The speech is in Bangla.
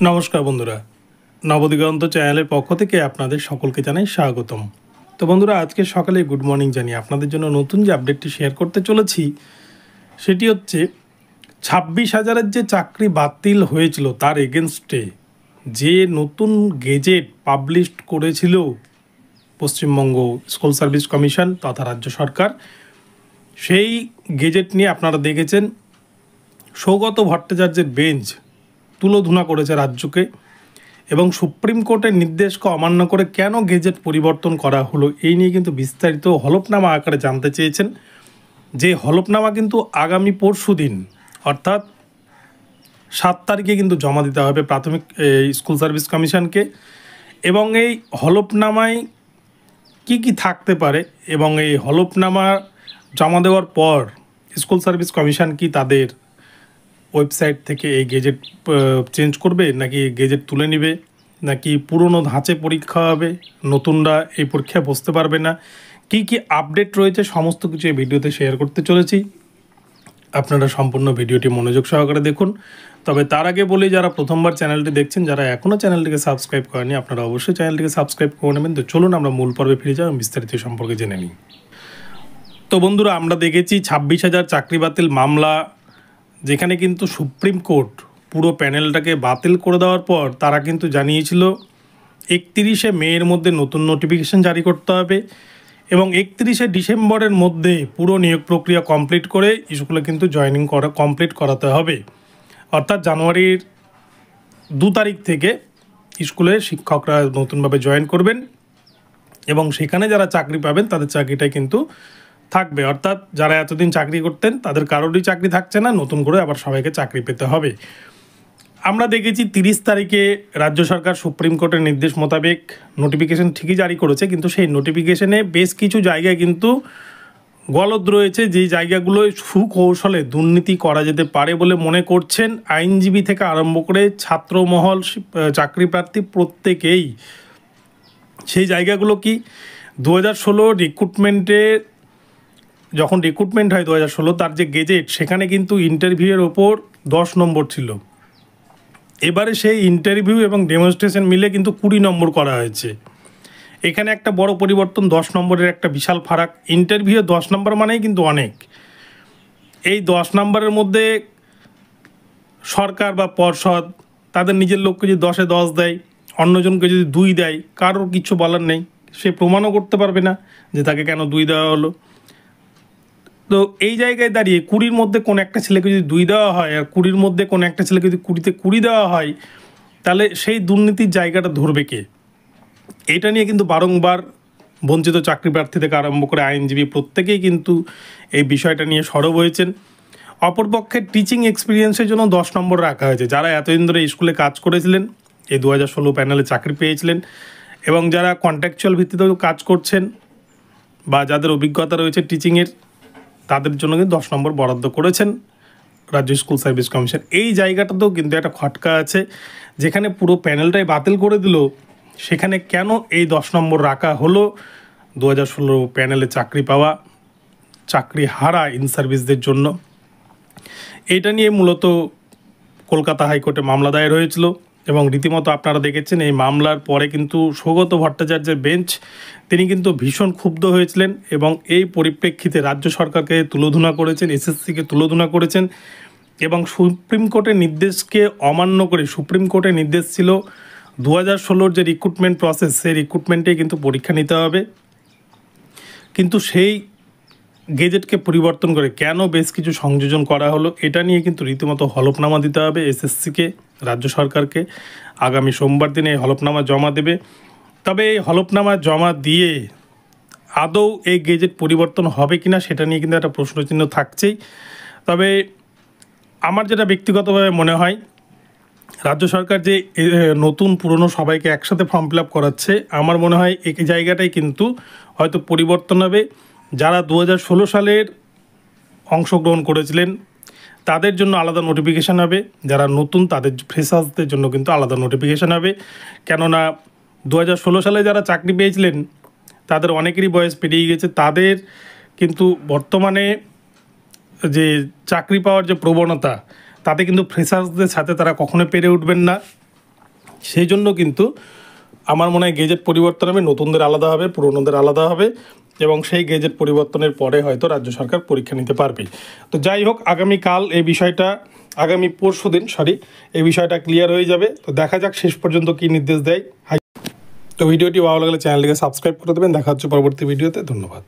নমস্কার বন্ধুরা, নবদিগন্ত চ্যানেলের পক্ষ থেকে আপনাদের সকলকে জানাই স্বাগতম। তো বন্ধুরা, আজকে সকালে গুড মর্নিং জানিয়ে আপনাদের জন্য নতুন যে আপডেটটি শেয়ার করতে চলেছি সেটি হচ্ছে 26,000-এর যে চাকরি বাতিল হয়েছিল তার এগেনস্টে যে নতুন গেজেট পাবলিশ করেছিল পশ্চিমবঙ্গ স্কুল সার্ভিস কমিশন তথা রাজ্য সরকার, সেই গেজেট নিয়ে আপনারা দেখেছেন সৌগত ভট্টাচার্যের বেঞ্চ তুলোধুনা করেছে রাজ্যকে এবং সুপ্রিম কোর্টের নির্দেশকে অমান্য করে কেন গেজেট পরিবর্তন করা হলো এই নিয়ে কিন্তু বিস্তারিত হলফনামা আকারে জানতে চেয়েছেন। যে হলফনামা কিন্তু আগামী পরশু দিন অর্থাৎ 7 তারিখে কিন্তু জমা দিতে হবে প্রাথমিক স্কুল সার্ভিস কমিশনকে। এবং এই হলফনামায় কি কি থাকতে পারে এবং এই হলফনামা জমা দেওয়ার পর স্কুল সার্ভিস কমিশন কি তাদের ওয়েবসাইট থেকে এই গেজেট চেঞ্জ করবে, নাকি গেজেট তুলে নেবে, নাকি পুরনো ধাঁচে পরীক্ষা হবে, নতুনরা এই পরীক্ষায় বসতে পারবে না, কি কি আপডেট রয়েছে সমস্ত কিছু এই ভিডিওতে শেয়ার করতে চলেছি। আপনারা সম্পূর্ণ ভিডিওটি মনোযোগ সহকারে দেখুন। তবে তার আগে বলি, যারা প্রথমবার চ্যানেলটি দেখছেন, যারা এখনও চ্যানেলটিকে সাবস্ক্রাইব করেনি, আপনারা অবশ্যই চ্যানেলটিকে সাবস্ক্রাইব করে নেবেন। তো চলুন আমরা মূল পর্বে ফিরে যাই এবং বিস্তারিত সম্পর্কে জেনে নিই। তো বন্ধুরা, আমরা দেখেছি 26,000 চাকরি বাতিল মামলা, যেখানে কিন্তু সুপ্রিম কোর্ট পুরো প্যানেলটাকে বাতিল করে দেওয়ার পর তারা কিন্তু জানিয়েছিল 31শে মের মধ্যে নতুন নোটিফিকেশন জারি করতে হবে এবং 31শে ডিসেম্বরের মধ্যে পুরো নিয়োগ প্রক্রিয়া কমপ্লিট করে স্কুলে কিন্তু জয়েনিং কমপ্লিট করাতে হবে। অর্থাৎ জানুয়ারির 2 তারিখ থেকে স্কুলে শিক্ষকরা নতুনভাবে জয়েন করবেন এবং সেখানে যারা চাকরি পাবেন তাদের চাকরিটাই কিন্তু থাকবে। অর্থাৎ যারা এতদিন চাকরি করতেন তাদের কারোরই চাকরি থাকছে না, নতুন করে আবার সবাইকে চাকরি পেতে হবে। আমরা দেখেছি 30 তারিখে রাজ্য সরকার সুপ্রিম কোর্টের নির্দেশ মোতাবেক নোটিফিকেশন ঠিকই জারি করেছে, কিন্তু সেই নোটিফিকেশনে বেশ কিছু জায়গায় কিন্তু গলদ রয়েছে, যেই জায়গাগুলোয় সুকৌশলে দুর্নীতি করা যেতে পারে বলে মনে করছেন আইনজীবী থেকে আরম্ভ করে ছাত্রমহল, চাকরি প্রার্থী প্রত্যেকেই। সেই জায়গাগুলো কি, 2016 রিক্রুটমেন্টে যখন রিক্রুটমেন্ট হয় 2016 তার যে গেজেট, সেখানে কিন্তু ইন্টারভিউয়ের ওপর 10 নম্বর ছিল। এবারে সেই ইন্টারভিউ এবং ডেমনস্ট্রেশন মিলে কিন্তু 20 নম্বর করা হয়েছে। এখানে একটা বড় পরিবর্তন, 10 নম্বরের একটা বিশাল ফারাক। ইন্টারভিউ 10 নম্বর মানেই কিন্তু অনেক। এই 10 নম্বরের মধ্যে সরকার বা পর্ষদ তাদের নিজের লোককে যদি 10-এ 10 দেয়, অন্যজনকে যদি 2 দেয়, কারোর কিছু বলার নেই, সে প্রমাণও করতে পারবে না যে তাকে কেন 2 দেওয়া হলো। তো এই জায়গায় দাঁড়িয়ে 20-র মধ্যে কোনো একটা ছেলেকে যদি 2 দেওয়া হয় আর 20-র মধ্যে কোনো একটা ছেলেকে যদি 20-তে 20 দেওয়া হয়, তাহলে সেই দুর্নীতির জায়গাটা ধরবে কে? এটা নিয়ে কিন্তু বারংবার বঞ্চিত চাকরি প্রার্থী থেকে আরম্ভ করে আইনজীবী প্রত্যেকেই কিন্তু এই বিষয়টা নিয়ে সরব হয়েছেন। অপরপক্ষে টিচিং এক্সপিরিয়েন্সের জন্য 10 নম্বর রাখা হয়েছে। যারা এতদিন ধরে স্কুলে কাজ করেছিলেন, এই 2016 প্যানেলে চাকরি পেয়েছিলেন এবং যারা কন্ট্রাকচুয়াল ভিত্তিতেও কাজ করছেন বা যাদের অভিজ্ঞতা রয়েছে টিচিংয়ের, তাদের জন্য কিন্তু 10 নম্বর বরাদ্দ করেছেন রাজ্য স্কুল সার্ভিস কমিশন। এই জায়গাটাতেও কিন্তু একটা খটকা আছে, যেখানে পুরো প্যানেলটাই বাতিল করে দিল, সেখানে কেন এই 10 নম্বর রাখা হলো 2016 প্যানেলে চাকরি পাওয়া চাকরি হারা ইন সার্ভিসদের জন্য? এটা নিয়ে মূলত কলকাতা হাইকোর্টে মামলা দায়ের হয়েছিল এবং রীতিমতো আপনারা দেখেছেন এই মামলার পরে কিন্তু সৌগত ভট্টাচার্যের বেঞ্চ তিনি কিন্তু ভীষণ ক্ষুব্ধ হয়েছিলেন এবং এই পরিপ্রেক্ষিতে রাজ্য সরকারকে তুলোধুনা করেছেন, এসএসসিকে তুলোধুনা করেছেন এবং সুপ্রিম কোর্টের নির্দেশকে অমান্য করে, সুপ্রিম কোর্টের নির্দেশ ছিল 2016 যে রিক্রুটমেন্ট প্রসেস, সেই রিক্রুটমেন্টে কিন্তু পরীক্ষা নিতে হবে, কিন্তু সেই গেজেটকে পরিবর্তন করে কেন বেশ কিছু সংযোজন করা হলো, এটা নিয়ে কিন্তু রীতিমতো হলফনামা দিতে হবে এসএসসিকে, রাজ্য সরকারকে। আগামী সোমবার দিনে এই হলফনামা জমা দেবে। তবে এই হলফনামা জমা দিয়ে আদৌ এই গেজেট পরিবর্তন হবে কিনা সেটা নিয়ে কিন্তু একটা প্রশ্নচিহ্ন থাকছেই। তবে আমার যেটা ব্যক্তিগতভাবে মনে হয়, রাজ্য সরকার যে নতুন পুরনো সবাইকে একসাথে ফর্ম ফিল আপ করাচ্ছে, আমার মনে হয় এই জায়গাটাই কিন্তু হয়তো পরিবর্তন হবে। যারা 2016 সালের অংশগ্রহণ করেছিলেন তাদের জন্য আলাদা নোটিফিকেশান হবে, যারা নতুন তাদের ফ্রেশার্সদের জন্য কিন্তু আলাদা নোটিফিকেশান হবে। কেননা 2016 সালে যারা চাকরি পেয়েছিলেন তাদের অনেকেরই বয়স পেরিয়ে গেছে, তাদের কিন্তু বর্তমানে যে চাকরি পাওয়ার যে প্রবণতা, তাতে কিন্তু ফ্রেশার্সদের সাথে তারা কখনো পেরে উঠবেন না। সেই জন্য কিন্তু আমার মনে হয় গেজেট পরিবর্তন হবে, নতুনদের আলাদা হবে, পুরনোদের আলাদা হবে, এবং সেই গেজেট পরিবর্তনের পরে হয়তো রাজ্য সরকার পরীক্ষা নিতে পারবে। তো যাই হোক, আগামীকাল এই বিষয়টা, আগামী পরশুদিন এই বিষয়টা ক্লিয়ার হয়ে যাবে। তো দেখা যাক শেষ পর্যন্ত কী নির্দেশ দেয়। তো ভিডিওটি ভালো লাগলে চ্যানেলটিকে সাবস্ক্রাইব করে দেবেন। দেখা হচ্ছে পরবর্তী ভিডিওতে। ধন্যবাদ।